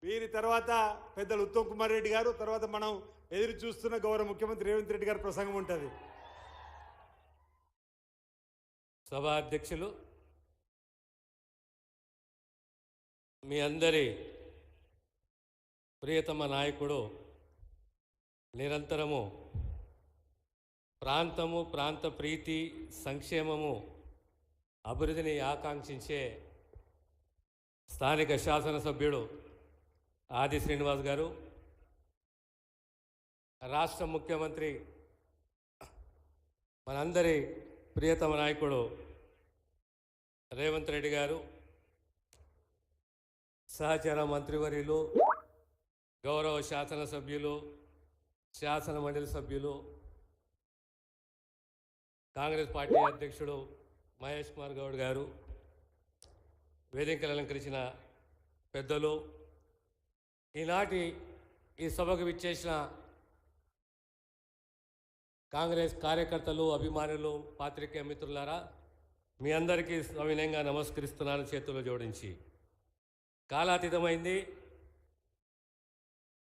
వీరి తర్వాత పెద్దలు ఉత్తమ్ కుమార్ రెడ్డి గారు, తర్వాత మనం ఎదురు చూస్తున్న గౌరవ ముఖ్యమంత్రి రేవంత్ రెడ్డి గారి ప్రసంగం ఉంటుంది. సభా అధ్యక్షులు, మీ అందరి ప్రియతమ నాయకుడు, నిరంతరము ప్రాంతము, ప్రాంత ప్రీతి, సంక్షేమము, అభివృద్ధిని ఆకాంక్షించే స్థానిక శాసనసభ్యుడు ఆది శ్రీనివాస్ గారు, రాష్ట్ర ముఖ్యమంత్రి మనందరి ప్రియతమ నాయకుడు రేవంత్ రెడ్డి గారు, సహచర మంత్రివర్యులు, గౌరవ శాసనసభ్యులు, శాసన మండలి సభ్యులు, కాంగ్రెస్ పార్టీ అధ్యక్షుడు మహేష్ కుమార్ గౌడ్ గారు, వేదికలు అలంకరించిన పెద్దలు, ఈనాటి ఈ సభకు విచ్చేసిన కాంగ్రెస్ కార్యకర్తలు, అభిమానులు, పాత్రికేయ మిత్రులారా, మీ అందరికీ సవినయంగా నమస్కరిస్తున్నాను చేతులు జోడించి. కాలాతీతమైంది,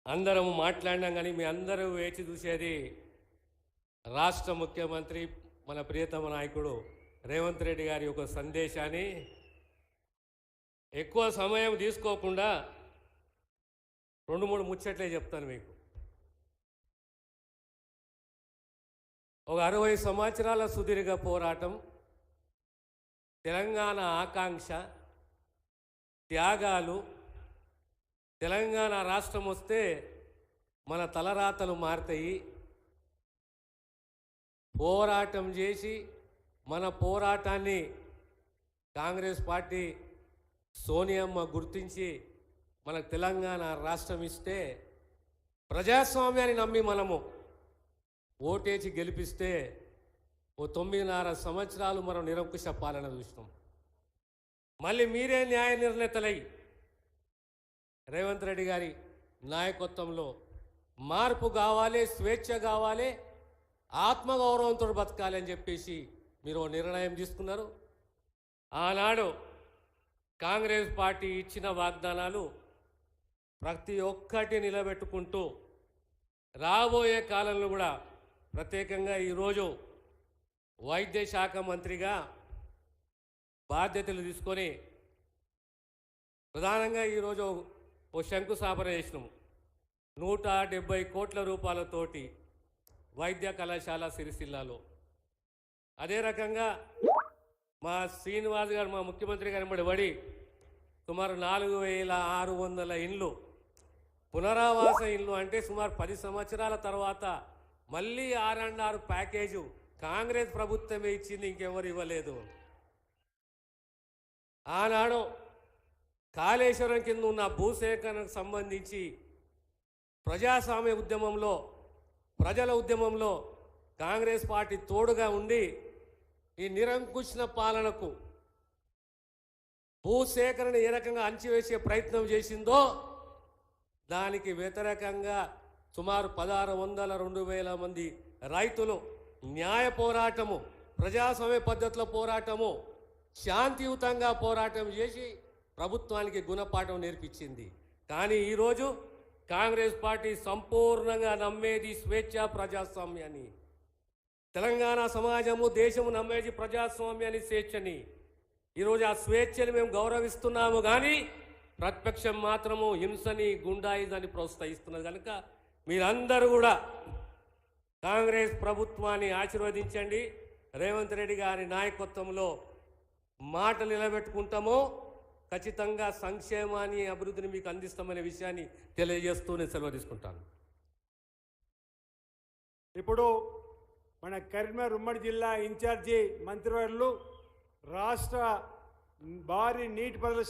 అందరము మాట్లాడినాం, కానీ మీ అందరూ వేచి చూసేది రాష్ట్ర ముఖ్యమంత్రి మన ప్రియతమ నాయకుడు రేవంత్ రెడ్డి గారి యొక్క సందేశాన్ని. ఎక్కువ సమయం తీసుకోకుండా 2-3 ముచ్చట్లే చెప్తాను మీకు. ఒక 60 సంవత్సరాల సుదీర్ఘ పోరాటం, తెలంగాణ ఆకాంక్ష, త్యాగాలు, తెలంగాణ రాష్ట్రం వస్తే మన తలరాతలు మారుతాయి. పోరాటం చేసి మన పోరాటాన్ని కాంగ్రెస్ పార్టీ సోనియమ్మ గుర్తించి మనకు తెలంగాణ రాష్ట్రం ఇస్తే, ప్రజాస్వామ్యాన్ని నమ్మి మనము ఓటేసి గెలిపిస్తే ఓ 9.5 సంవత్సరాలు మనం నిరంకుశ పాలన చూసినాం. మళ్ళీ మీరే న్యాయ నిర్ణేతలై రేవంత్ రెడ్డి గారి నాయకత్వంలో మార్పు కావాలి, స్వేచ్ఛ కావాలి, ఆత్మగౌరవంతో బతకాలి అని చెప్పేసి మీరు నిర్ణయం తీసుకున్నారు. ఆనాడు కాంగ్రెస్ పార్టీ ఇచ్చిన వాగ్దానాలు ప్రతి ఒక్కటి నిలబెట్టుకుంటూ రాబోయే కాలంలో కూడా, ప్రత్యేకంగా ఈరోజు వైద్య శాఖ మంత్రిగా బాధ్యతలు తీసుకొని ప్రధానంగా ఈరోజు ఓ శంకుస్థాపన చేసినాము. 170 కోట్ల రూపాయలతోటి వైద్య కళాశాల సిరిసిల్లాలో. అదే రకంగా మా శ్రీనివాస్ గారు, మా ముఖ్యమంత్రి గారు పడి సుమారు 4600 ఇండ్లు, పునరావాస ఇండ్లు, అంటే సుమారు 10 సంవత్సరాల తర్వాత మళ్ళీ 6.5 ప్యాకేజు కాంగ్రెస్ ప్రభుత్వమే ఇచ్చింది, ఇంకెవరు ఇవ్వలేదు. ఆనాడు కాళేశ్వరం కింద ఉన్న భూసేకరణకు సంబంధించి ప్రజాస్వామ్య ఉద్యమంలో, ప్రజల ఉద్యమంలో కాంగ్రెస్ పార్టీ తోడుగా ఉండి ఈ నిరంకుశ పాలనకు, భూసేకరణ ఏ రకంగా అణచివేసే ప్రయత్నం చేసిందో దానికి వ్యతిరేకంగా సుమారు 1600-2000 మంది రైతులు న్యాయ పోరాటము, ప్రజాస్వామ్య పద్ధతిలో పోరాటము, శాంతియుతంగా పోరాటం చేసి ప్రభుత్వానికి గుణపాఠం నేర్పించింది. కానీ ఈరోజు కాంగ్రెస్ పార్టీ సంపూర్ణంగా నమ్మేది స్వేచ్ఛ, ప్రజాస్వామ్యాన్ని. తెలంగాణ సమాజము, దేశము నమ్మేది ప్రజాస్వామ్యాన్ని, స్వేచ్ఛని. ఈరోజు ఆ స్వేచ్ఛని మేము గౌరవిస్తున్నాము, కానీ ప్రతిపక్షం మాత్రము హింసని, గుండాయిజాన్ని ప్రోత్సహిస్తున్నది. కనుక మీరందరూ కూడా కాంగ్రెస్ ప్రభుత్వాన్ని ఆశీర్వదించండి. రేవంత్ రెడ్డి గారి నాయకత్వంలో మాటలు నిలబెట్టుకుంటామో ఖచ్చితంగా సంక్షేమాన్ని, అభివృద్ధిని మీకు అందిస్తామనే విషయాన్ని తెలియజేస్తూ నేను సెలవు తీసుకుంటాను. ఇప్పుడు మన కరీంనగర్ ఉమ్మడి జిల్లా ఇన్ఛార్జి మంత్రివర్యులు, రాష్ట్ర భారీ నీటిపారుదల శాఖ